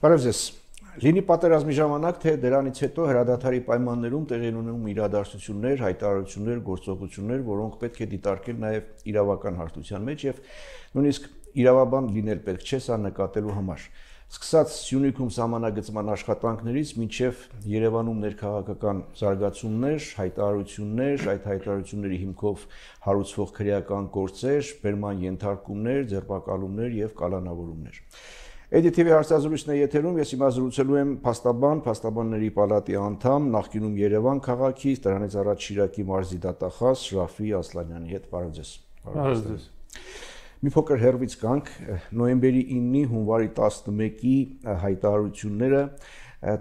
Բարև Լինի պատերազմի ժամանակ, թե դրանից հետո հրադադարի պայմաններում տեղի ունենում իրադարձություններ, հայտարարություններ, գործողություններ, որոնք պետք է դիտարկել նաև իրավական հարթության մեջ եւ նույնիսկ իրավաբան լինել պետք չէ սա նկատելու համար։ Սկսած Սյունիքում սահմանագծման աշխատանքներից մինչև Երևանում ներքաղաքական զարգացումներ, հայտարարություններ, այդ հայտարարությունների հիմքով հարուցվող քրեական գործեր, բերման ենթարկումներ, ձերբակալումներ եւ կալանավորումներ։ EDTV հարցազրույցն է եթերում, ես հիմա զրուցելու եմ փաստաբանների պալատի անդամ, նախկինում Երևան քաղաքից, դրանից առաջ Շիրակի մարզի դատախազ Շրաֆի Ասլանյանի հետ։ Բարև ձեզ։ Բարև ձեզ։ Մի փոքր հեռվից կանք, նոյեմբերի 9-ի, հունվարի 11-ի հայտարարությունները,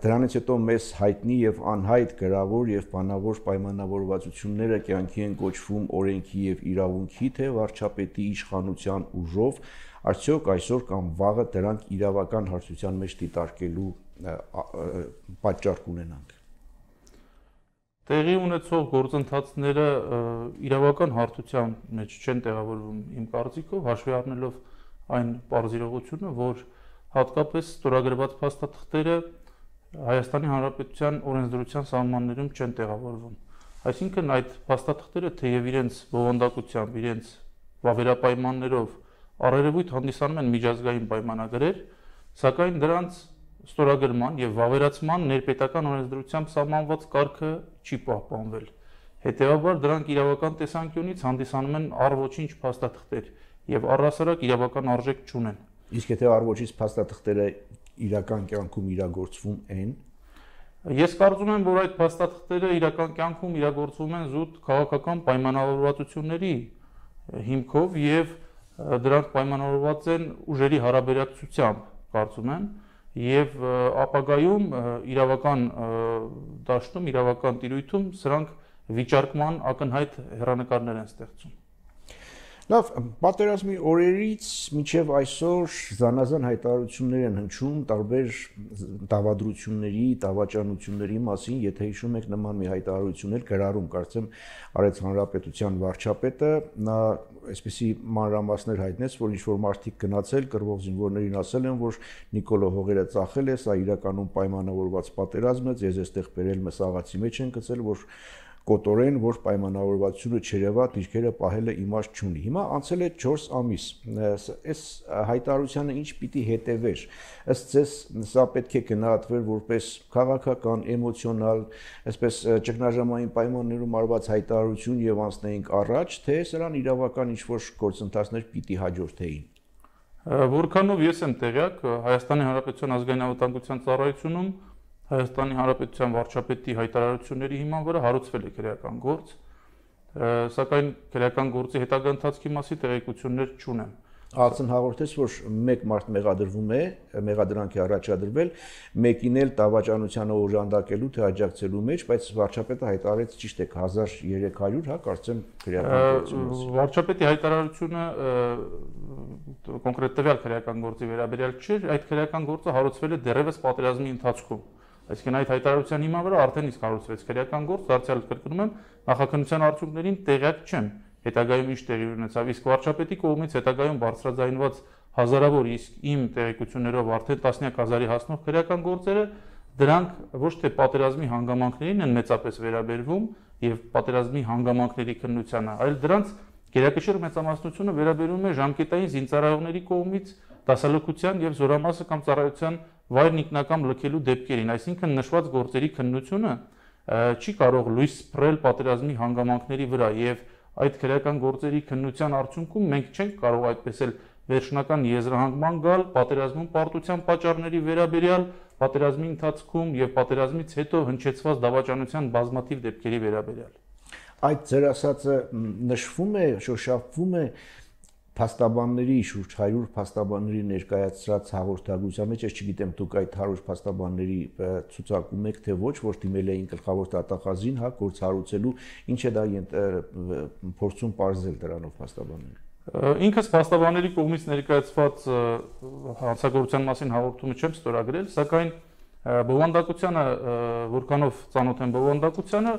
դրանից հետո մեզ հայտնի եւ անհայտ գրավոր եւ բանավոր պայմանավորվածությունները կյանքի են կոչվում օրենքի եւ իրավունքի, թե վարչապետի իշխանության ուժով, արդյոք այսօր կամ վաղը դրանք իրավական հարցության մեջ դիտարկելու պատճառ կունենանք։ Տեղի ունեցող գործընթացները իրավական հարթության մեջ չեն տեղավորվում իմ կարծիքով, հաշվի առնելով այն պարզիրողությունը, որ հատկապես ստորագրված փաստաթղթերը Հայաստանի Հանրապետության օրենսդրության սահմաններում չեն տեղավորվում։ Այսինքն այդ փաստաթղթերը թեև իրենց բովանդակությամբ, իրենց վավերապայմաններով առերևույթ հանդիսանում են միջազգային պայմանագրեր, սակայն դրանց ստորագրման եւ վավերացման ներպետական օրենսդրությամբ սահմանված կարգը չի պահպանվել։ Հետևաբար դրանք իրավական տեսանկյունից հանդիսանում են առ-ոչինչ փաստաթղթեր եւ առհասարակ իրավական արժեք չունեն։ Իսկ եթե առ-ոչինչ փաստաթղթերը իրական կյանքում իրագործվում են, ես կարծում եմ, որ այդ փաստաթղթերը իրական կյանքում իրագործվում են զուտ քաղաքական պայմանավորվածությունների հիմքով եւ դրանք պայմանավորված են ուժերի հարաբերակցությամբ, կարծում եմ, եւ ապագայում իրավական դաշտում, իրավական տիրույթում սրանք վիճարկման ակնհայտ հեռանկարներ են ստեղծում։ Լավ, պատերազմի օրերից մինչև այսօր զանազան հայտարարություններ են հնչում տարբեր դավադրությունների, դավաճանությունների մասին, եթե հիշում եք նման մի հայտարարություններ գրառում, կարծեմ արեց հանրապետության վարչապետը, նա այսպեսի մանրամասներ հայտնեց, որ ինչ-որ մարդիկ գնացել, կռվող զինվորներին ասել են, որ Նիկոլո հողերը ծախել է, սա իրականում պայմանավորված պատերազմ է, ձեզ այստեղ բերել մսաղացի մեջ են գցել, որ կոտորեն, որ պայմանավորվածությունը չերևա, դիրքերը պահելը իմաստ չունի։ Հիմա անցել է 4 ամիս։ Այս հայտարարությանը ինչ պիտի հետևեր։ Ըստ ձեզ սա պետք է գնահատվեր որպես քաղաքական, էմոցիոնալ, այսպես ճգնաժամային պայմաններում արված հայտարարություն եւ անցնեինք առաջ, թե սրան իրավական ինչ-որ գործընթացներ պիտի հաջորդեին։ Որքանով ես եմ տեղյակ, Հայաստանի Հանրապետության ազգային անվտանգության ծառայությունում Հայաստանի Հանրապետության վարչապետի հայտարարությունների հիման վրա հարուցվել է քրեական գործ, սակայն քրեական գործի հետագա ընթացքի մասին տեղեկություններ չունեմ։ Ացն հաղորդեց, որ մեկ մարդ մեղադրվում է, մեղադրանք է առաջադրվել, մեկին էլ դավաճանությանը օժանդակելու թե աջակցելու մեջ, բայց վարչապետը հայտարարեց ճիշտ է 1300, հա, կարծեմ քրեական գործի մասին։ Վարչապետի հայտարարությունը կոնկրետ տվյալ քրեական գործի վերաբերյալ չէր, այդ քրեական գործը հարուցվել է դեռևս պատերազմի ընթացքում։ Այսինքն այդ հայտարարության հիման վրա արդեն իսկ հարուցվեց քրեական գործ, դարձյալ կրկնում եմ, նախաքննության արդյունքներին տեղյակ չեմ, հետագայում ինչ տեղի ունեցավ, իսկ վարչապետի կողմից հետագայում բարձրաձայնված հազարավոր, իսկ իմ տեղեկություններով արդեն տասնյակ հազարի հասնող քրեական գործերը, դրանք ոչ թե պատերազմի հանգամանքներին են մեծապես վերաբերվում եւ պատերազմի հանգամանքների քննությանը, այլ դրանց գերակշիռ մեծամասնությունը վերաբերում է ժամկետային զինծառայողների կողմից դասալքության եւ զորամասը կամ ծառայության վայրն ինքնակամ լքելու դեպքերին, այսինքն նշված գործերի քննությունը չի կարող լույս սփռել պատերազմի հանգամանքների վրա եւ այդ քրեական գործերի քննության արդյունքում մենք չենք կարող այդպես էլ վերջնական եզրահանգման գալ պատերազմում պարտության պատճառների վերաբերյալ, պատերազմի ընթացքում եւ պատերազմից հետո հնչեցված դավաճանության բազմաթիվ դեպքերի վերաբերյալ։ Այդ ձեր ասածը նշվում է, շոշափվում է փաստաբանների շուրջ 100 փաստաբանների ներկայացրած հաղորդագրության մեջ, ես չգիտեմ դուք այդ 100 փաստաբանների ցուցակում եք թե ոչ, որ դիմել էին գլխավոր դատախազին, հա, գործ հարուցելու, ինչ է դա փորձում պարզել դրանով փաստաբանները։ Ինքս փաստաբանների կողմից ներկայացված հանցագործության մասին հաղորդումը չեմ ստորագրել, սակայն բովանդակությանը, որքանով ծանոթ եմ բովանդակությանը,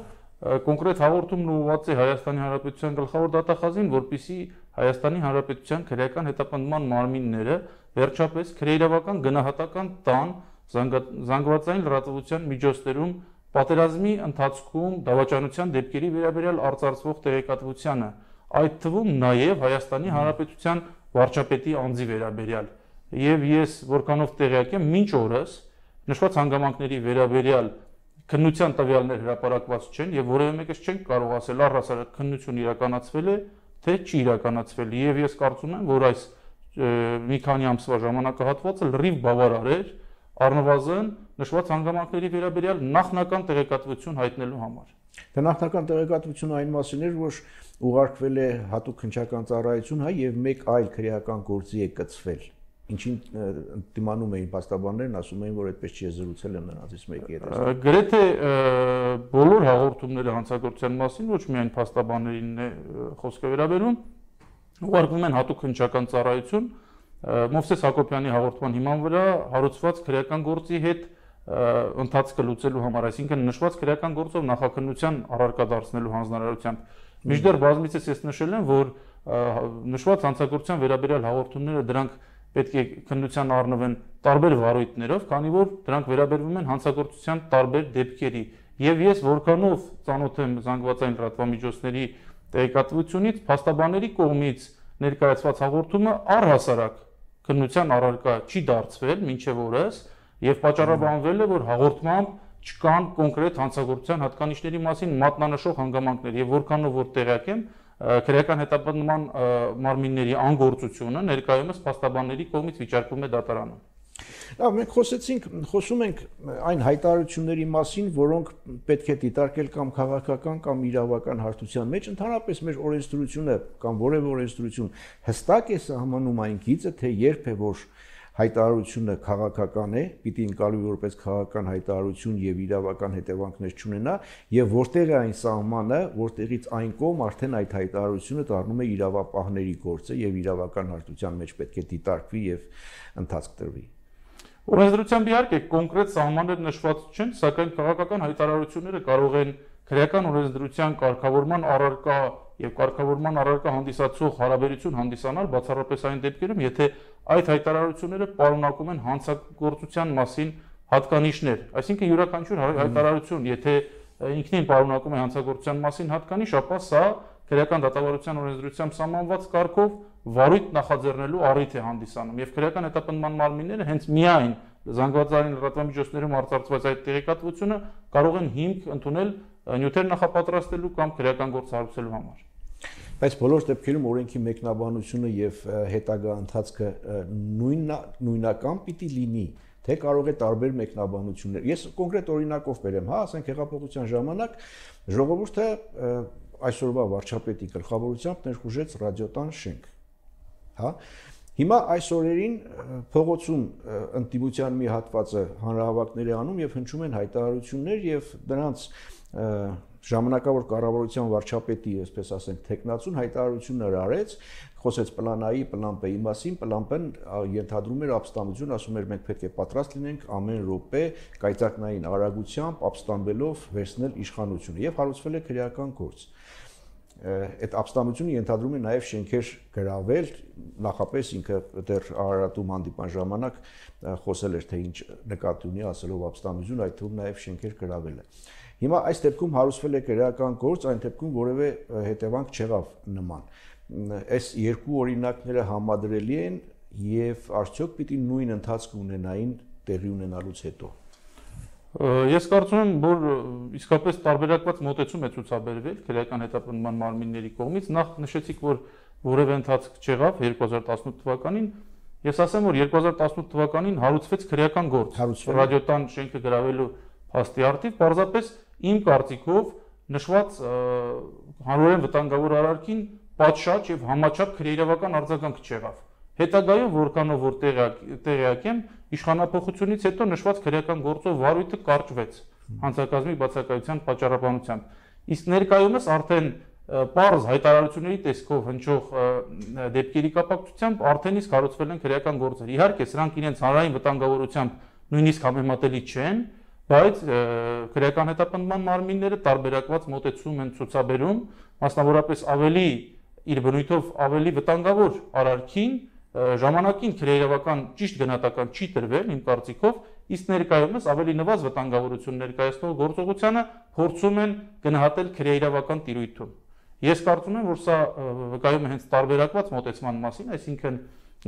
կոնկրետ հաղորդումն ուղղված է Հայաստանի Հանրապետության գլխավոր դատախազին, որպեսզի Հայաստանի Հանրապետության քրեական հետապնդման մարմինները վերջապես քրեիրավական գնահատական տան զանգվածային լրատվության միջոցներում պատերազմի ընթացքում դավաճանության դեպքերի վերաբերյալ արձարծվող տեղեկատվությանը, այդ թվում նաև Հայաստանի Հանրապետության վարչապետի անձի վերաբերյալ։ Եվ ես որքանով տեղյակ եմ, մինչ օրս նշված հանգամանքների վերաբերյալ քննության տվյալներ հրապարակված չեն եւ որևէ մեկս չենք կարող ասել առհասարակ քննություն իրականացվել է, թե չի իրականացվել։ Եվ ես կարծում եմ, որ այս մի քանի ամսվա ժամանակահատվածը լրիվ բավարար էր առնվազն նշված հանգամանքների վերաբերյալ նախնական տեղեկատվություն հայտնելու համար։ Դա նախնական տեղեկատվությունը այն մասին էր, որ ուղարկվել է հատուկ քննչական ծառայություն հայ եւ մեկ այլ քրեական գործի է կցվել։ Ինչին դիմանում էին փաստաբաններն, ասում էին, որ այդպես չի զրուցել են նրանցից մեկի հետ։ Գրեթե բոլոր հաղորդումները հանցագործության մասին, ոչ միայն փաստաբաններին է խոսքը վերաբերում, ուղարկվում են հատուկ քննչական ծառայություն Մովսես Հակոբյանի հաղորդման հիման վրա հարուցված քրեական գործի հետ ընթացքը լուծելու համար, այսինքն նշված քրեական գործով նախաքննության առարկա դարձնելու հանձնարարությամբ։ Մինչդեռ բազմիցս ես նշել եմ, որ նշված հանցագործության վերաբերյալ հաղորդումները դրանք պետք է քննության առնվեն տարբեր վարույթներով, քանի որ դրանք վերաբերվում են հանցագործության տարբեր դեպքերի։ Եվ ես որքանով ծանոթ եմ զանգվածային լրատվամիջոցների տեղեկատվությունից, փաստաբանների կողմից ներկայացված հաղորդումը առհասարակ քննության առարկա չի դարձվել մինչև օրս եւ պատճառաբանվել է, որ հաղորդմամբ չկան կոնկրետ հանցագործության հատկանիշների մասին մատնանշող հանգամանքներ եւ որքանով որ տեղյակ եմ քրեական հետապնդման մարմինների անգործությունը ներկայումս փաստաբանների կողմից վիճարկվում է դատարանում։ Լավ, մենք խոսում ենք այն հայտարարությունների մասին, որոնք պետք է դիտարկել կամ քաղաքական կամ իրավական հարթության մեջ, ընդհանրապես մեր օրենսդրությունը կամ որևէ օրենսդրություն հստակ է սահմանում այն գիծը, թե երբ է որ հայտարարությունը քաղաքական է, պիտի ընկալվի որպես քաղաքական հայտարարություն եւ իրավական հետևանքներ չունենա, եւ որտեղ է այն սահմանը, որտեղից այն կողմ արդեն այդ հայտարարությունը դառնում է իրավապահների գործը եւ իրավական հարթության մեջ պետք է դիտարկվի եւ ընթացք տրվի։ Օրենսդրությամբ իհարկե կոնկրետ սահմաններ նշված չեն, սակայն քաղաքական հայտարարությունները կարող են քրեական օրենսդրության կարգավորման առարկա եւ կարգավորման առարկա հանդիսացող հարաբերություն հանդիսանալ բացառապես այն դեպքերում, եթե այդ հայտարարությունները պարունակում են հանցագործության մասին հատկանիշներ, այսինքն յուրաքանչյուր հայտարարություն, եթե ինքնին պարունակում է հանցագործության մասին հատկանիշ, ապա սա քրեական դատավարության օրենսդրությամբ սահմանված կարգով վարույթ նախաձեռնելու առիթ է հանդիսանում եւ քրեական հետապնդման մարմինները հենց միայն զանգվածային լրատվամիջոցներում արձարծված այդ տեղեկատվությունը կարող են հիմք ընդունել նյութեր նախապատրաստելու կամ քրեական գործ հարուցելու համար։ Բայց բոլոր դեպքերում օրենքի մեկնաբանությունը եւ հետագա ընթացքը նույնական պիտի լինի, թե կարող է տարբեր մեկնաբանություններ։ Ես կոնկրետ օրինակով բերեմ, հա, ասենք հեղափոխության ժամանակ ժողովուրդը այսօրվա վարչապետի գլխավորությամբ ներխուժեց ռադիոտան շենք, հա։ Հիմա այս օրերին փողոցում ընդդիմության մի հատվածը հանրահավաքներ է անում եւ հնչում են հայտարարություններ եւ դրանց ժամանակավոր կառավարության վարչապետի, այսպես ասենք, տեխնացուն հայտարարություններ արեց, խոսեց պլան A-ի, պլան B-ի մասին, պլան B-ն ենթադրում էր ապստամբություն, ասում էր մենք պետք է պատրաստ լինենք ամեն րոպե կայծակնային արագությամբ ապստամբելով վերցնել իշխանությունը եւ հարուցվել է քրեական գործ։ Այդ ապստամբությունը ենթադրում է նաև շենքեր գրավել, նախապես ինքը դեռ Արարատում հանդիպան ժամանակ խոսել էր, թե ինչ նկատի ունի ասելով ապստամբություն, այդ թվում նաև շենքեր գրավելը։ Հիմա այս դեպքում հարուցվել է քրեական գործ, այն դեպքում որևէ հետևանք չեղավ նման։ Այս երկու օրինակները համադրելի են եւ արդյոք պիտի նույն ընթացք ունենային տեղի ունենալուց հետո։ Ես կարծում եմ, որ իսկապես տարբերակված մոտեցում է ցուցաբերվել քրեական հետապնդման մարմինների կողմից։ Նախ նշեցիք, որ որևէ ընթացք չեղավ 2018 թվականին։ Ես ասեմ, որ 2018 թվականին հարուցվեց քրեական գործ ռադիոտան շենքը գրավելու փաստի արդիվ, պարզապես իմ կարծիքով նշված հանրային վտանգավոր արարքին պատշաճ եւ համաչափ քրեական արձագանք չեղավ։ Հետագայում որքանով որ տեղյակ եմ, իշխանապողությունից հետո նշված քրեական գործով վարույթը կարճվեց հանցակազմի բացակայության պատճառաբանությամբ։ Իսկ ներկայումս արդեն պարզ հայտարարությունների տեսքով հնչող դեպքերի կապակցությամբ արդեն իսկ հարուցվել են քրեական գործեր։ Իհարկե, սրանք իրենց հանրային վտանգավորությամբ նույնիսկ համեմատելի չեն, բայց քրեական հետապնդման մարմինները տարբերակված մոտեցում են ցուցաբերում, մասնավորապես ավելի իր բնույթով ավելի վտանգավոր արարքին ժամանակին քրեական ճիշտ գնահատական չի տրվել իմ կարծիքով իսկ ներկայումս ավելի նվազ վտանգավորություն ներկայացնող գործողությանը փորձում են գնահատել քրեիրավական տիրույթում։ Ես կարծում եմ, որ սա վկայում է հենց տարբերակված մոտեցման մասին, այսինքն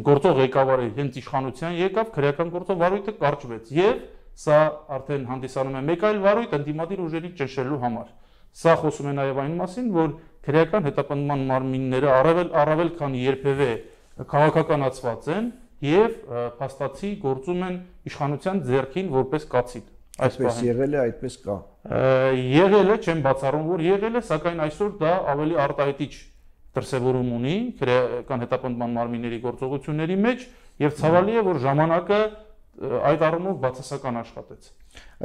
գործող ղեկավարը հենց իշխանության եկավ, քրեական գործող վարույթը կարճվեց եւ սա արդեն հանդիսանում է մեկ այլ վարույթ ընդդիմադիր ուժերի ճնշելու համար։ Սա խոսում է նաեւ այն մասին, որ քրեական հետապնդման մարմինները առավել քան երբևէ քաղաքականացված են եւ փաստացի գործում են իշխանության ձեռքին որպես կացին։ Այսպես եղել է, այդպես կա։ Եղել է, չեմ բացառում, որ եղել է, սակայն այսօր դա ավելի արտահայտիչ դրսևորում ունի քրեական հետապնդման մարմինների գործողությունների մեջ եւ ցավալի է, որ ժամանակը այդ առումով բացասական աշխատեց։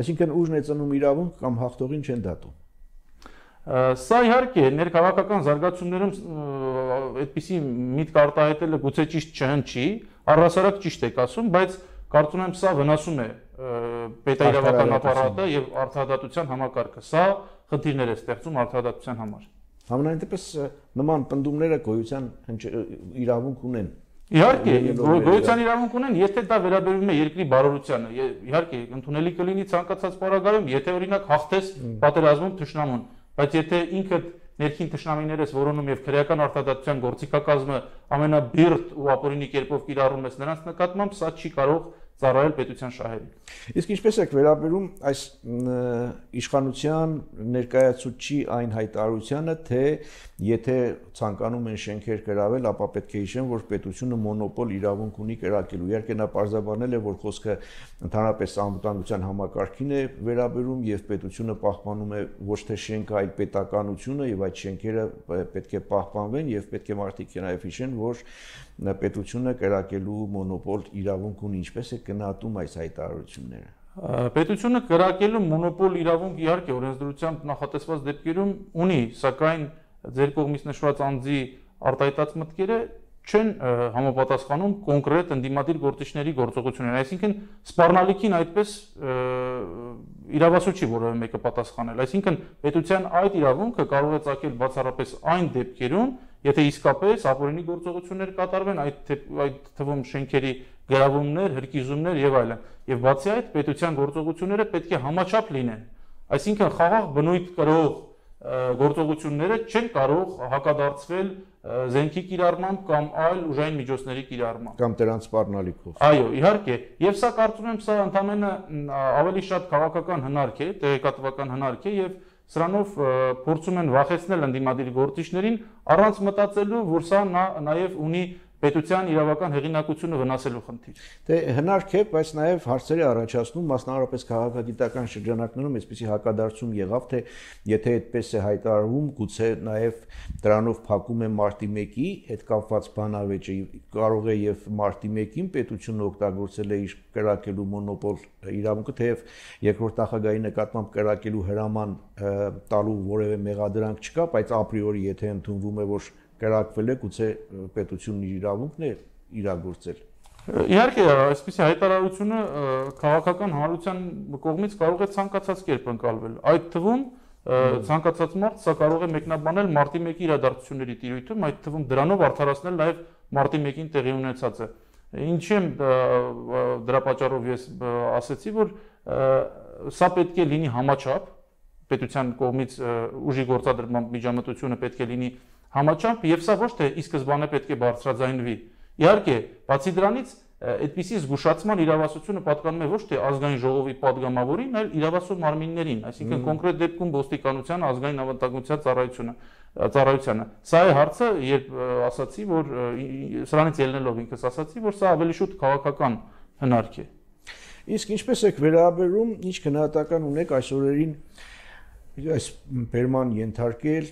Այսինքն ուժն է ծնում իրավունք կամ հաղթողին չեն դատում։ Սա իհարկե ներքաղաքական զարգացումներում այդպիսի միտք արտահայտելը գուցե ճիշտ չհնչի, առհասարակ ճիշտ եք ասում, բայց կարծում եմ սա վնասում է պետաիրավական ապարատը եւ արդարադատության համակարգը։ Սա խնդիրներ է ստեղծում արդարադատության համար։ Համենայն դեպս նման պնդումները գոյության իրավունք ունեն։ Իհարկե, գոյության իրավունք ունեն, եթե դա վերաբերում է երկրի բարօրությանը։ Իհարկե, ընդունելի կլինի ցանկացած պարագայում, եթե օրինակ հաղթես պատերազմում թշնամուն, բայց եթե ինքդ ներքին թշնամիներս որոնում եւ քրեական արդարադատության գործիքակազմը ամենաբիրտ ու ապօրինի կերպով կիրառում ես նրանց նկատմամբ, սա չի կարող ծառայել պետության շահերին։ Իսկ ինչպես եք վերաբերում այս իշխանության ներկայացուցչի այն հայտարարությանը, թե եթե ցանկանում են շենքեր կրավել, ապա պետք է հիշեն, որ պետությունը մոնոպոլ իրավունք ունի կրակելու։ Իհարկե նա պարզաբանել է, որ խոսքը ընդհանրապես անվտանգության համակարգին է վերաբերում եւ պետությունը պահպանում է ոչ թե շենքը, այլ պետականությունը եւ այդ շենքերը պետք է պահպանվեն եւ պետք է մարդիկ նաեւ հիշեն, որ պետությունը կրակելու մոնոպոլ իրավունք ունի։ Ինչպես է գնահատում այս հայտարարությունները։ Պետությունը կրակելու մոնոպոլ իրավունք իհարկե օրենսդրությամբ նախատեսված դեպքերում ունի, սակայն ձեր կողմից նշված անձի արտահայտած մտքերը չեն համապատասխանում կոնկրետ ընդդիմադիր գործիչների գործողություններին, այսինքն սպառնալիքին այդպես իրավասու չի որևէ մեկը պատասխանել, այսինքն պետության այդ իրավունքը կարող է ծագել բացառապես այն դեպքերում, եթե իսկապես ապօրինի գործողություններ կատարվեն, այդ թվում շենքերի գրավումներ, հրկիզումներ եւ այլն, եւ բացի այդ պետության գործողությունները պետք է համաչափ լինեն, այսինքն խաղաղ բնույթ կրող գործողությունները չեն կարող հակադարձվել զենքի կիրառմամբ կամ այլ ուժային միջոցների կիրառմամբ կամ դրանց սպառնալիքով։ Այո, իհարկե, եւ սա կարծում եմ սա ընդամենը ավելի շատ քաղաքական հնարք է, տեղեկատվական հնարք է եւ սրանով փորձում են վախեցնել ընդդիմադիր գործիչներին առանց մտածելու, որ սա նաեւ ունի պետության իրավական հեղինակությունը վնասելու խնդիր։ Դե հնարք է, բայց նաև հարցեր է առաջացնում, մասնավորապես քաղաքագիտական շրջանակներում այսպեսի հակադարձում եղավ, թե եթե այդպես է հայտարարվում, գուցե նաև դրանով փակում է մարտի 1-ի հետ կապված բանավեճը, կարող է եւ մարտի 1-ին պետությունը օգտագործել է իր կրակելու մոնոպոլ իրավունքը, թեև երկրորդ նախագահի նկատմամբ կրակելու հրաման տալու որևէ մեղադրանք չկա, բայց ապրիորի եթե ընդունվում է, որ կրակվել է, գուցե պետությունն իր իրավունքն է իրագործել։ Իհարկե, այսպիսի հայտարարությունը քաղաքական հանրության կողմից կարող է ցանկացած կերպ ընկալվել։ Այդ թվում ցանկացած մարդ սա կարող է մեկնաբանել մարտի 1-ի իրադարձությունների տիրույթում, այդ թվում դրանով արդարացնել նաև մարտի 1-ին տեղի ունեցածը։ Ինչի եմ դրա պատճառով ես ասացի, որ սա պետք է լինի համաչափ, պետության կողմից ուժի գործադրման միջամտությունը պետք է լինի համաչափ եւ սա ոչ թե ի սկզբանե պետք է բարձրաձայնվի։ Իհարկե, բացի դրանից այդպիսի զգուշացման իրավասությունը պատկանում է ոչ թե ազգային ժողովի падգամավորին, այլ իրավասու մարմիններին, այսինքն կոնկրետ դեպքում ոստիկանության ազգային անվտանգության ծառայությանը։ Սա է հարցը, երբ ասացի, որ սրանից ելնելով ինքս ասացի, որ սա ավելի շուտ քաղաքական հնարք է։ Իսկ ինչպես եք վերաբերում, ինչ գնահատական ունեք այս օրերին այս բերման ենթարկել,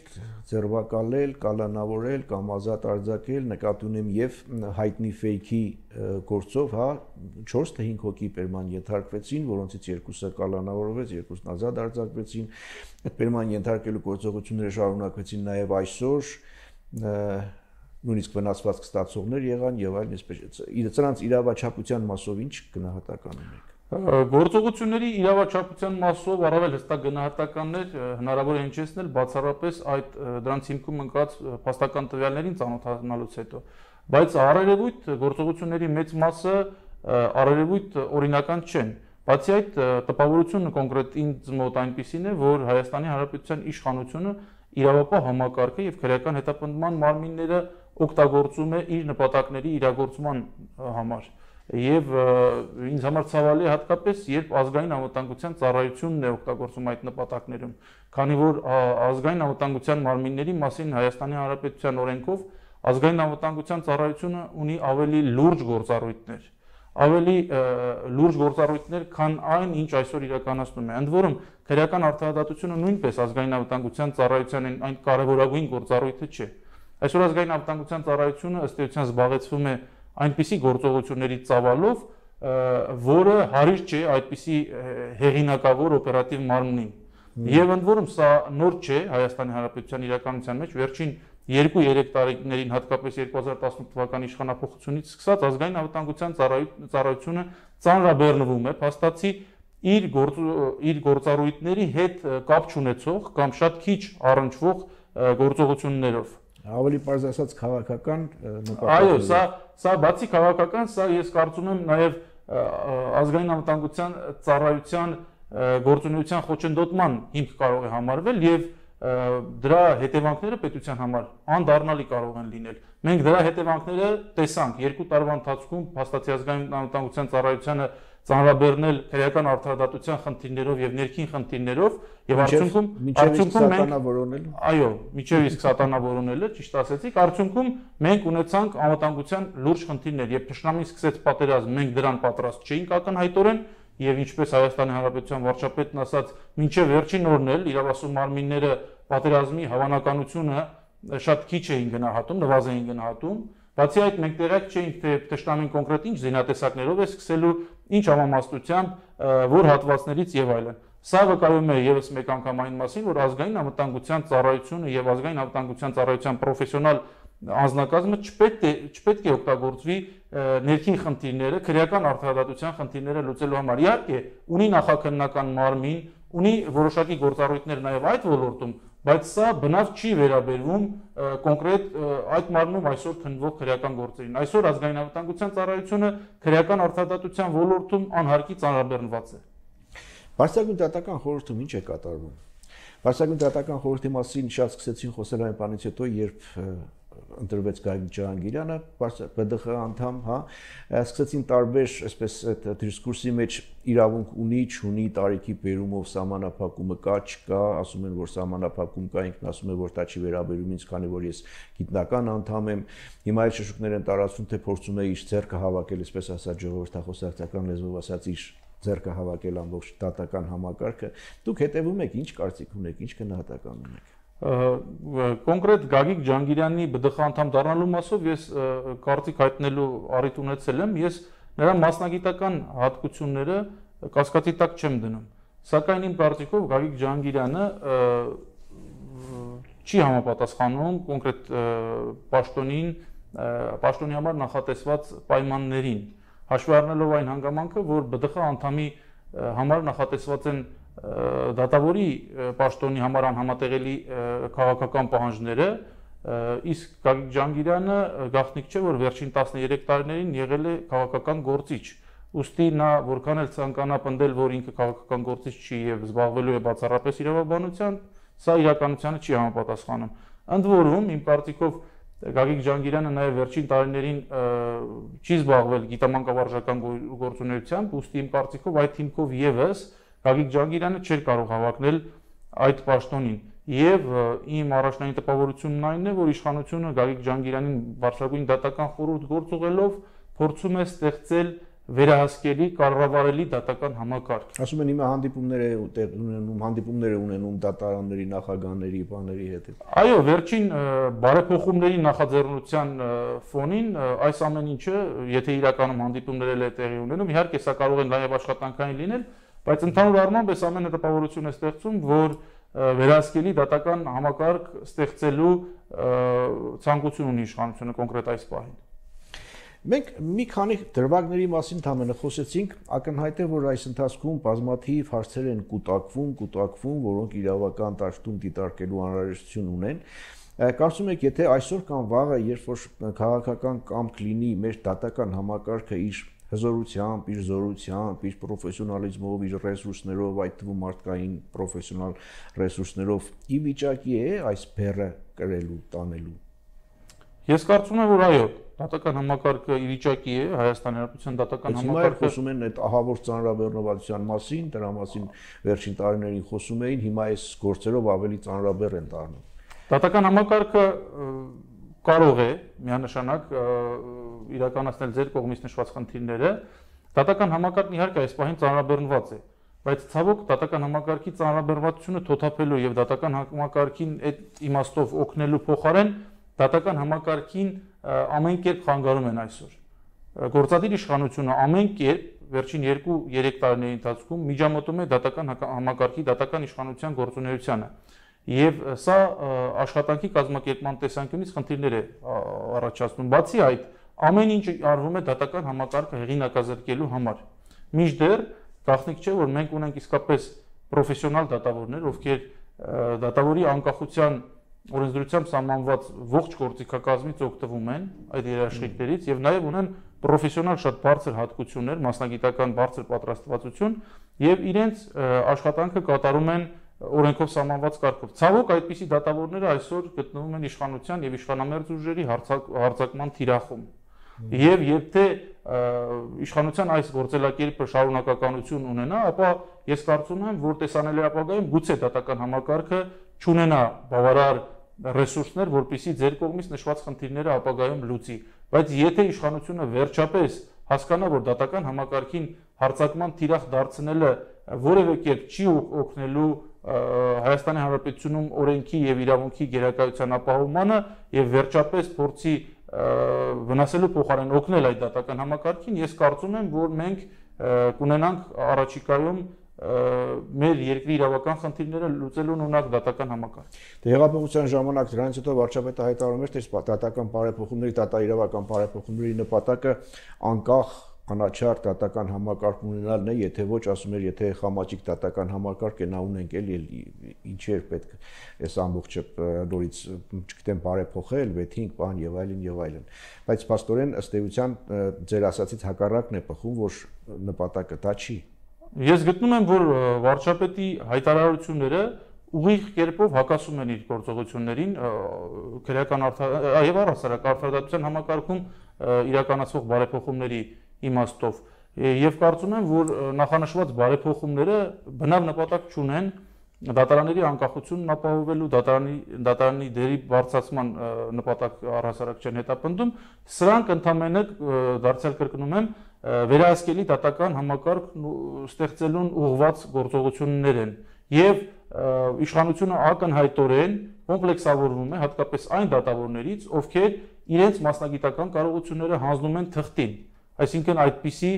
ձերբակալել, կալանավորել կամ ազատ արձակել, նկատի ունեմ եւ հայտնի ֆեյքի գործով, հա, 4 թե 5 հոգի բերման ենթարկվեցին, որոնցից 2-ը կալանավորվեց, 2-ն ազատ արձակվեցին։ Այդ բերման ենթարկելու գործողությունները շարունակվեցին նաեւ այսօր, նույնիսկ վնասվածք ստացողներ եղան եւ այլն, այսպես սրանց իրավաչափության մասով ինչ գնահատական ունեք։ Գործողությունների իրավաչափության մասով առավել հստակ գնահատականներ հնարավոր է հնչեցնել բացառապես այդ դրանց հիմքում ընկած փաստական տվյալներին ծանոթանալուց հետո, բայց առերևույթ գործողությունների մեծ մասը առերևույթ օրինական չեն, Բացի այդ, տպավորությունը կոնկրետ ինձ մոտ այնպիսին է, որ Հայաստանի Հանրապետության իշխանությունը իրավապահ համակարգը եւ քրեական հետապնդման մարմինները օգտագործում է իր նպատակների իրագործման համար։ Եվ ինձ համար ցավալի է հատկապես, երբ ազգային անվտանգության ծառայությունն է օգտագործում այդ նպատակներում, քանի որ ազգային անվտանգության մարմինների մասին Հայաստանի Հանրապետության օրենքով ազգային անվտանգության ծառայությունը ունի ավելի լուրջ գործառույթներ, քան այն, ինչ այսօր իրականացնում է։ Ընդ որում, քրեական արդարադատությունը նույնպես ազգային անվտանգության ծառայության այն կարևորագույն գործառույթը չէ։ Այսօր ազգային անվտանգության ծառայությունը ըստ էության զբաղեցվում է այնպիսի գործողությունների ծավալով, որը հարիր չէ այդպիսի հեղինակավոր օպերատիվ մարմնին։ Եվ ընդ որում սա նոր չէ Հայաստանի Հանրապետության իրականության մեջ, վերջին 2-3 տարիներին, հատկապես 2018 թվականի իշխանափոխությունից սկսած ազգային անվտանգության ծառայությունը ծանրաբեռնվում է փաստացի իր գործառույթների հետ կապ չունեցող կամ շատ քիչ առնչվող գործողություններով։ Ավելի պարզ ասած քաղաքական նպատակ։ Այո, սա բացի քաղաքական, սա ես կարծում եմ նաև ազգային անվտանգության ծառայության գործունեության խոչընդոտման հիմք կարող է համարվել եւ դրա հետևանքները պետության համար անդառնալի կարող են լինել։ Մենք դրա հետևանքները տեսանք 2 տարվա ընթացքում փաստացի ազգային անվտանգության ծառայությանը ծանրաբեռնել քրեական արդարադատության խնդիրներով եւ ներքին խնդիրներով եւ արդյունքում մենք այո, միջև իսկ սատանավորոնելը, ճիշտ ասեցիք, արդյունքում մենք ունեցանք անվտանգության լուրջ խնդիրներ եւ թշնամին սկսեց պատերազմ, մենք դրան պատրաստ չէինք ակնհայտորեն եւ ինչպես Հայաստանի Հանրապետության վարչապետն ասաց, մինչեւ վերջին օրն էլ իրավասու մարմինները պատերազմի հավանականությունը շատ քիչ էին գնահատում, նվազ էին գնահատում։ Բացի այդ, մենք տեղյակ չէինք, թե թշնամին կոնկրետ ինչ զինատեսակներով է սկսելու, ինչ համամասնությամբ, որ հատվածներից եւ այլն։ Սա վկայում է եւս մեկ անգամ այն մասին, որ ազգային անվտանգության ծառայությունը եւ ազգային անվտանգության ծառայության պրոֆեսիոնալ անձնակազմը չպետք է օգտագործվի ներքին խնդիրները, քրեական արդարադատության խնդիրները լուծելու համար։ Իհարկե, ունի նախաքննական մարմին, ունի որոշակի գործառույթներ նաեւ այդ ոլորտում, բայց սա բնավ չի վերաբերվում կոնկրետ այդ մարմնում այսօր քննվող քրեական գործերին։ Այսօր ազգային անվտանգության ծառայությունը քրեական արդարադատության ոլորտում անհարկի ծանրաբեռնված է։ Բարձրագույն դատական խորհրդում ինչ է կատարվում։ Բարձրագույն դատական խորհրդի մասին շատ սկսեցին խոսել այն բանից հետո, երբ ընտրվեց Գագիկ Ջհանգիրյանը, ԲԴԽ անդամ, հա, սկսեցին տարբեր, այսպես այդ դիսկուրսի մեջ իրավունք ունի, չունի, տարիքի բերումով սահմանափակումը կա, չկա, ասում են, որ սահմանափակում կա, ինքն ասում է, որ դա չի վերաբերում ինձ, քանի որ ես գիտնական անդամ եմ։ Հիմա այլ շշուկներ են տարածվում, թե փորձում է իր ձեռքը հավաքել, այսպես ասած, ժողովրդախոսակցական լեզվով ասած, իր ձեռքը հավաքել ամբողջ դատական համակարգը։ Դուք հետևում եք, ինչ կարծիք ունեք, ինչ գնահատական ունեք։ Կոնկրետ Գագիկ Ջհանգիրյանի ԲԴԽ անդամ դառնալու մասով ես կարծիք հայտնելու առիթ ունեցել եմ, ես նրա մասնագիտական հատկությունները կասկածի տակ չեմ դնում, սակայն իմ կարծիքով Գագիկ Ջհանգիրյանը չի համապատասխանում կոնկրետ պաշտոնի համար նախատեսված պայմաններին, հաշվի առնելով այն հանգամանքը, որ ԲԴԽ անդամի համար նախատեսված են դատավորի պաշտոնի համար անհամատեղելի քաղաքական պահանջները, իսկ Գագիկ Ջհանգիրյանը գաղտնիք չէ, որ վերջին 13 տարիներին եղել է քաղաքական գործիչ, ուստի նա որքան էլ ցանկանա պնդել, որ ինքը քաղաքական գործիչ չի եւ զբաղվելու է բացառապես իրավաբանությամբ, սա իրականությանը չի համապատասխանում։ Ընդ որում, իմ կարծիքով Գագիկ Ջհանգիրյանը նաև վերջին տարիներին չի զբաղվել գիտամանկավարժական գործունեությամբ, ուստի իմ կարծիքով այդ հիմքով եւս Գագիկ Ջհանգիրյանը չէր կարող հավակնել այդ պաշտոնին։ Եվ իմ առաջնային տպավորությունն այն է, որ իշխանությունը Գագիկ Ջհանգիրյանին բարձրագույն դատական խորհուրդ գործուղելով փորձում է ստեղծել վերահսկելի, կառավարելի դատական համակարգ։ Ասում են հիմա հանդիպումներ ունենում դատարանների, նախագահների, բաների հետ։ Այո, վերջին բարեփոխումների նախաձեռնության ֆոնին այս ամեն ինչը, եթե իրականում հանդիպումներ է տեղի ունենում, իհարկե սա կարող է նաև աշխատանքային լինել, բայց ընդհանուր առմամբ այս ամենը տպավորություն է ստեղծում, որ վերահսկելի դատական համակարգ ստեղծելու ցանկություն ունի իշխանությունը կոնկրետ այս պահին։ Մենք մի քանի դրվագների մասին ընդհանրապես խոսեցինք, ակնհայտ է, որ այս ընթացքում բազմաթիվ հարցեր են կուտակվում, որոնք իրավական դաշտում դիտարկելու անհրաժեշտություն ունեն։ Կարծում եք, եթե այսօր կամ վաղը, երբ որ քաղաքական կամք լինի, մեր դատական համակարգը իր հզորությամբ, իր զորությամբ, իր պրոֆեսիոնալիզմով, իր ռեսուրսներով, այդ թվում մարդկային պրոֆեսիոնալ ռեսուրսներով ի վիճակի է այս բեռը կրելու, տանելու։ Ես կարծում եմ, որ այո, դատական համակարգը ի վիճակի է, Հայաստանի Հանրապետության դատական համակարգը խոսում են այդ ահավոր ծանրաբեռնվածության մասին, դրա մասին վերջին տարիներին խոսում էին, հիմա այս գործերով ավելի ծանրաբեռ են դառնում։ Դատական համակարգը կարող է միանշանակ իրականացնել ձեր կողմից նշված խնդիրները։ Դատական համակարգն իհարկե այս պահին ծանրաբեռնված է, բայց ցավոք դատական համակարգի ծանրաբեռնվածությունը թոթափելու եւ դատական համակարգին այդ իմաստով օգնելու փոխարեն դատական համակարգին ամեն կերպ խանգարում են այսօր։ Գործադիր իշխանությունը ամեն կերպ վերջին 2-3 տարիների ընթացքում միջամտում է դատական համակարգի դատական իշխանության գործունեությանը։ Եվ սա աշխատանքի կազմակերպման տեսանկյունից խնդիրներ է առաջացնում։ Բացի այդ, ամեն ինչ արվում է դատական համակարգը հեղինակազրկելու համար։ Մինչդեռ գաղտնիք չէ, որ մենք ունենք իսկապես պրոֆեսիոնալ դատավորներ, ովքեր դատավորի անկախության օրենսդրությամբ սահմանված ողջ գործիքակազմից օգտվում են այդ երաշխիքներից եւ նաեւ ունեն պրոֆեսիոնալ շատ բարձր հատկություններ, մասնագիտական բարձր պատրաստվածություն եւ իրենց աշխատանքը կատարում են օրենքով սահմանված կարգով։ Ցավոք այդպիսի դատավորները այսօր գտնվում են իշխանության եւ իշխանամերձ ուժերի հարձակման թիրախում։ Եվ երբ թե իշխանության այս գործելակերպը շարունակականություն ունենա, ապա ես կարծում եմ, որ տեսանելի ապագայում գուցե դատական համակարգը չունենա բավարար ռեսուրսներ, որպեսզի ձեր կողմից նշված խնդիրները ապագայում լուծի, բայց եթե իշխանությունը վերջապես հասկանա, որ դատական համակարգին հարձակման թիրախ դարձնելը որևէ կերպ չի օգնելու Հայաստանի Հանրապետությունում օրենքի եւ իրավունքի գերակայության ապահովմանը եւ վերջապես փորձի վնասելու փոխարեն օգնել այդ դատական համակարգին, ես կարծում եմ, որ մենք կունենանք առաջիկայում մեր երկրի իրավական խնդիրները լուծելուն ունակ դատական համակարգ։ Դե հեղափոխության ժամանակ դրանից հետո վարչապետը հայտարարում էր, թե դատական բարեփոխումների, դատաիրավական բարեփոխումների նպատակը անկախ անաչառ դատական համակարգ ունենալն է, եթե ոչ, ասում էր, եթե խամաճիկ դատական համակարգ է նա ունենք էլի ինչեր պետք է այս ամբողջը նորից չգիտեմ բարեփոխել, վեթինգ, բան եւ այլն, բայց փաստորեն ըստ էության ձեր ասացից հակառակն է բխում, որ նպատակը դա չի։ Ես գտնում եմ, որ վարչապետի հայտարարությունները ուղիղ կերպով հակասում են իր գործողություններին քրեական եւ առհասարակ արդարադատության համակարգում իրականացվող բարեփոխումների իմաստով եւ կարծում եմ, որ նախանշված բարեփոխումները բնավ նպատակ չունեն դատարանների անկախությունն ապահովելու, դատարանի դերի բարձրացման նպատակ առհասարակ չեն հետապնդում, սրանք ընդամենը դարձյալ կրկնում եմ վերահսկելի դատական համակարգ ստեղծելուն ուղղված գործողություններ են եւ իշխանությունը ակնհայտորեն կոմպլեքսավորվում է հատկապես այն դատավորներից, ովքեր իրենց մասնագիտական կարողությունները հանձնում են թղթին, այսինքն այդպիսի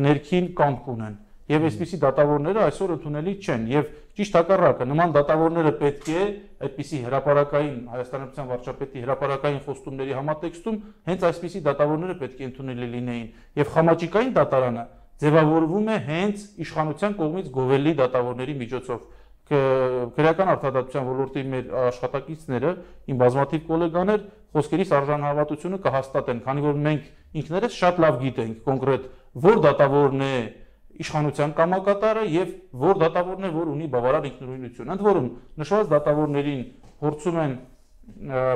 ներքին կամք ունեն եւ այսպիսի դատավորները այսօր ընդունելի չեն եւ ճիշտ հակառակը նման դատավորները պետք է այդպիսի հրապարակային Հայաստանի Հանրապետության վարչապետի հրապարակային խոստումների համատեքստում հենց այսպիսի դատավորները պետք է ընդունելի լինեին եւ խամաճիկային դատարանը ձևավորվում է հենց իշխանության կողմից գովելի դատավորների միջոցով քրեական արդարադատության ոլորտի մեր աշխատակիցները իմ բազմաթիվ գոլեգաներ խոսքերիս արժանահավատությունը կհաստատեն, քանի որ մենք ինքներս շատ լավ գիտենք կոնկրետ որ դատավորն է իշխանության կամակատարը եւ որ դատավորն է, որ ունի բավարար ինքնուրույնություն։ Ընդ որում նշված դատավորներին փորձում են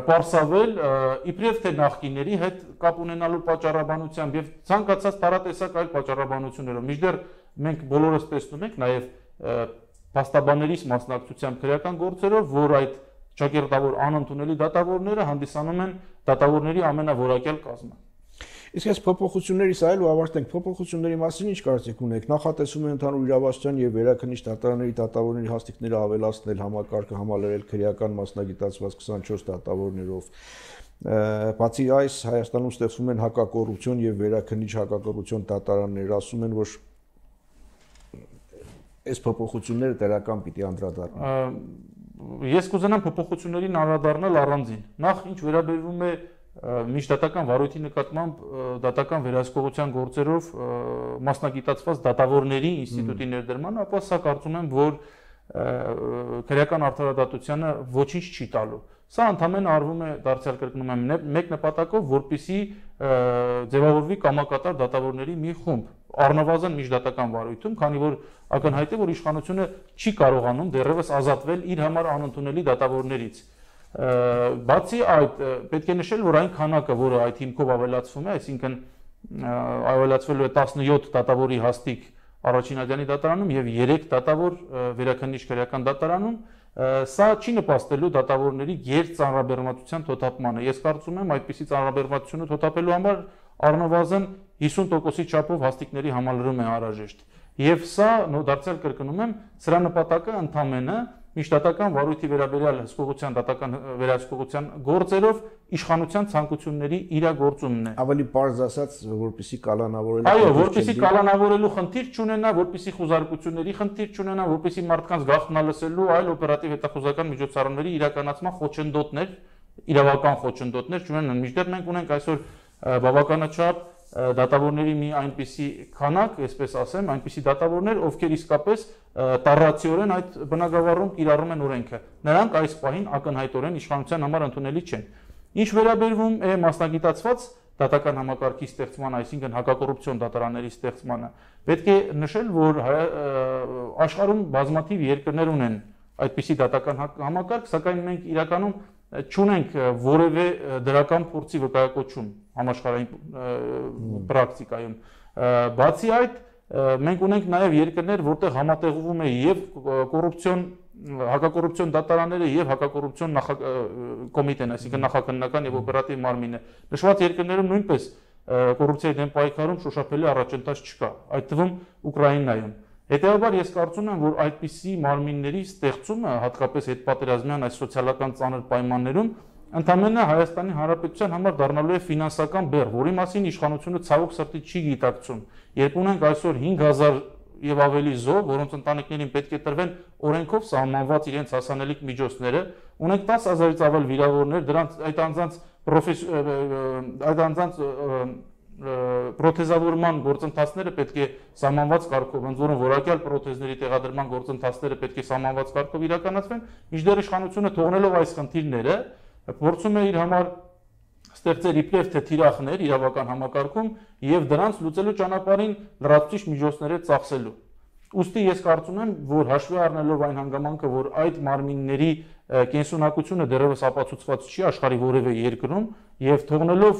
պարսավել իբրև թե նախկինների հետ կապ ունենալու պատճառաբանությամբ եւ ցանկացած տարատեսակ այլ պատճառաբանություններով։ Մինչդեռ մենք բոլորս տեսնում ենք նաեւ փաստաբաններից մասնակցությամբ քրեական գործերով, որ այդ ճակերտավոր անընդունելի դատավորները հանդիսանում են դատավորների ամենավորակյալ կազմը։ Իսկ այս փոփոխություններից այլ ու ավարտենք փոփոխությունների մասին ինչ կարծիք ունեք։ Նախատեսում են ընդհանուր իրավասության եւ վերաքննիչ դատարանների դատավորների հաստիկները ավելացնել, համակարգը համալրել քրեական մասնագիտացված 24 դատավորներով։ Բացի այս, Հայաստանում ստեղծվում են հակակոռուպցիոն եւ վերաքննիչ հակակոռուպցիոն դատարաններ, ասում են, որ այս փոփոխությունները դրական պիտի անդրադառնան։ Ես կուզենամ փոփոխություններին անդրադառնալ առանձին։ Նախ ինչ վերաբերվում է միջդատական վարույթի նկատմամբ դատական վերահսկողության գործերով մասնագիտացված դատավորների ինստիտուտի ներդրմանը, ապա սա կարծում եմ, որ քրեական արդարադատությանը ոչինչ չի տալու։ Սա ընդհանրապես արվում է դարձյալ կրկնում եմ մեկ նպատակով, որպեսզի ձևավորվի կամակատար դատավորների մի խումբ, առնվազն միջդատական վարույթում, քանի որ ակնհայտ է, որ իշխանությունը չի կարողանում դեռևս ազատվել իր համար անընդունելի դատավորներից։ Բացի այդ, պետք է նշել, որ այն քանակը, որը այդ հիմքով ավելացվում է, այսինքն ավելացվելու է 17 դատավորի հաստիք առաջինատյանի դատարանում եւ 3 դատավոր վերաքննիչ քրեական դատարանում, սա չի նպաստելու դատավորների գերծանրաբեռնվածության թոթափմանը։ Ես կարծում եմ, այդպիսի ծանրաբեռնվածությունը թոթափելու համար առնվազն 50%-ի չափով հաստիկների համալրում է անհրաժեշտ։ Եվ սա դարձյալ կրկնում եմ, սրա նպատակը ընդամենը միջդատական վարույթի վերաբերյալ հսկողության դատական վերահսկողության գործերով իշխանության ցանկությունների իրագործումն է։ Ավելի պարզ ասած, որպեսզի կալանավորելու Այո, որպեսզի կալանավորելու խնդիր չունենա, որպեսզի խոզարկությունների խնդիր չունենա, որպեսզի մարդկանց գաղտնալսելու այլ օպերատիվ հետախուզական միջոցառումների իրականացման խոչընդոտներ, իրավական խոչընդոտներ չունենան։ Մինչդեռ մենք ունենք այսօր բավականաչափ դատավորների մի այնպիսի քանակ, այսպես ասեմ, այնպիսի դատավորներ, ովքեր իսկապես տառացիորեն այդ բնագավառում կիրառում են օրենքը։ Նրանք այս պահին ակնհայտորեն իշխանության համար ընդունելի չեն։ Ինչ վերաբերվում է մասնագիտացված դատական համակարգի ստեղծման, այսինքն հակակոռուպցիոն դատարանների ստեղծմանը, պետք է նշել, որ աշխարհում բազմաթիվ երկրներ ունեն այդպիսի դատական համակարգ, սակայն մենք իրականում չունենք որևէ դրական փորձի վկայակոչում համաշխարհային պրակտիկայում։ Բացի այդ, մենք ունենք նաև երկրներ, որտեղ համատեղվում է եւ հակակոռուպցիոն դատարանները եւ հակակոռուպցիոն կոմիտեն, այսինքն նախաքննական եւ օպերատիվ մարմինը։ Նշված երկրներում նույնպես կոռուպցիայի դեմ պայքարում շոշափելի առաջընթաց չկա, այդ թվում Ուկրաինայում։ Հետևաբար ես կարծում եմ, որ այդպիսի մարմինների ստեղծումը, հատկապես հետպատերազմյան այս սոցիալական ծանր պայմաններում, ընդամենը Հայաստանի Հանրապետության համար դառնալու է ֆինանսական բեռ, որի մասին իշխանությունը ցավոք սրտի չի գիտակցում։ Երբ ունենք այսօր 5000 եւ ավելի զոհ, որոնց ընտանիքներին պետք է տրվեն օրենքով սահմանված իրենց հասանելիք միջոցները, ունենք 10000-ից ավել վիրավորներ, դրանց այդ անձանց պրոթեզավորման գործընթացները պետք է սահմանված կարգով, ընդ որում որակյալ պրոթեզների տեղադրման գործընթացները պետք է սահմանված կարգով իրականացվեն, մինչդեռ իշխանությունը թողնելով այս խնդիրները փորձում է իր համար ստեղծել իբրև թե թիրախներ իրավական համակարգում եւ դրանց լուծելու ճանապարհին լրացուցիչ միջոցներ ծախսելու։ Ուստի ես կարծում եմ, որ հաշվի առնելով այն հանգամանքը, որ այդ մարմինների կենսունակությունը դեռևս ապացուցված չի աշխարհի որևէ երկրում եւ թողնելով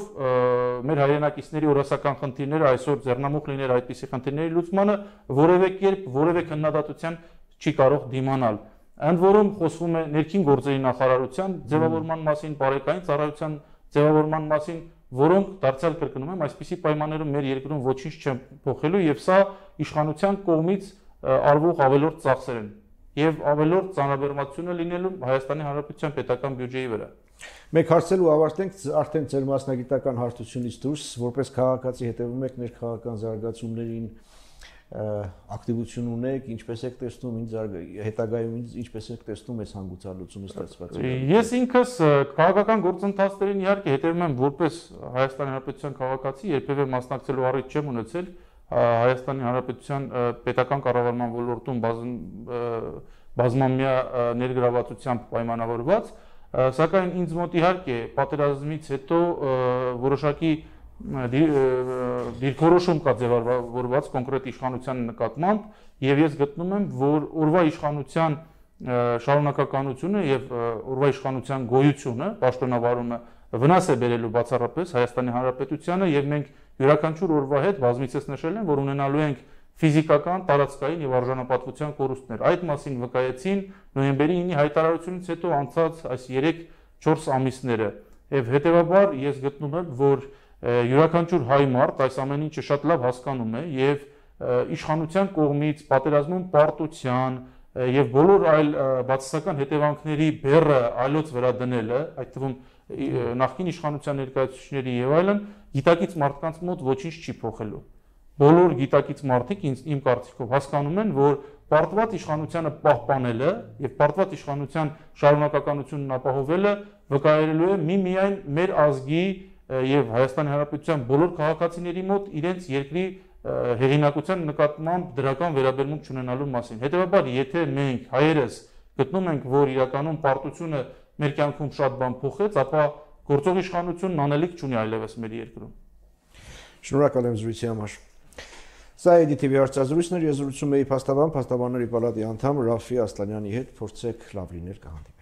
մեր հայրենակիցների օրասական խնդիրները այսօր ձեռնամուխ լինել այդպիսի խնդիրների լուծմանը, որևէ կերպ որևէ քննադատության չի կարող դիմանալ։ Ընդ որում խոսվում է ներքին գործերի նախարարության ձևավորման մասին, բարեկային ծառայության ձևավորման մասին, որոնք դարձյալ կրկնում եմ, այսպիսի պայմաններում մեր երկրում ոչինչ չեն փոխելու եւ սա իշխանության կողմից արվող ավելորդ ծախսեր են եւ ավելորդ ծանրաբեռնվածությունը լինելու Հայաստանի Հանրապետության պետական բյուջեի վրա։ Մեկ հարցելու ավարտենք արդեն ձեր մասնագիտական հարթությունից դուրս, որպես քաղաքացի հետևում եք ներքաղաքական զարգացումներին, ակտիվություն ունեք, ինչպես եք տեսնում հետագայում ինչպես եք տեսնում այս հանգուցալուծումը ստացված։ Ես ինքս քաղաքական գործընթացներին իհարկե հետևում եմ որպես Հայաստանի Հանրապետության քաղաքացի, երբևէ մասնակցելու առիթ չեմ ունեցել Հայաստանի Հանրապետության պետական կառավարման ոլորտում բազմամյա ներգրավվածությամբ պայմանավորված, սակայն ինձ մոտ իհարկե պատերազմից հետո որոշակի դիրքորոշում կա ձևավորված կոնկրետ իշխանության նկատմամբ եւ ես գտնում եմ, որ օրվա իշխանության շարունակականությունը եւ օրվա իշխանության գոյությունը, պաշտոնավարումը վնաս է բերելու բացառապես Հայաստանի Հանրապետությանը եւ մենք յուրաքանչյուր օրվա հետ բազմիցս նշել են, որ ունենալու ենք ֆիզիկական, տարածքային եւ արժանապատվության կորուստներ։ Այդ մասին վկայեցին նոյեմբերի 9-ի հայտարարությունից հետո անցած այս 3-4 ամիսները եւ հետեւաբար ես գտնում եմ, որ յուրաքանչյուր հայ մարդ այս ամեն ինչը շատ լավ հասկանում է եւ իշխանության կողմից պատերազմում պարտության եւ բոլոր այլ բացասական հետևանքների բեռը այլոց վրա դնելը, այդ թվում նախկին իշխանության ներկայացուցիչների եւ այլն, գիտակից մարդկանց մոտ ոչինչ չի փոխելու։ Բոլոր գիտակից մարդիկ իմ կարծիքով հասկանում են, որ պարտված իշխանությանը պահպանելը եւ պարտված իշխանության շարունակականությունն ապահովելը վկայելու է միմիայն մեր ազգի եւ Հայաստանի Հանրապետության բոլոր քաղաքացիների մոտ իրենց երկրի հեղինակության նկատմամբ դրական վերաբերմունք չունենալու մասին։ Հետևաբար, եթե մենք հայերս գտնում ենք, որ իրականում պարտությունը մեր կյանքում շատ բան փոխեց, ապա գործող իշխանությունն անելիք չունի այլևս մեր երկրում։ Շնորհակալ եմ զրույցի համար։ Սա EDTV հարցազրույցն էր, ես զրուցում էի փաստաբանների պալատի անդամ Ռաֆի Ասլանյանի հետ, փորձեք լավ լինել, կհանդիպենք։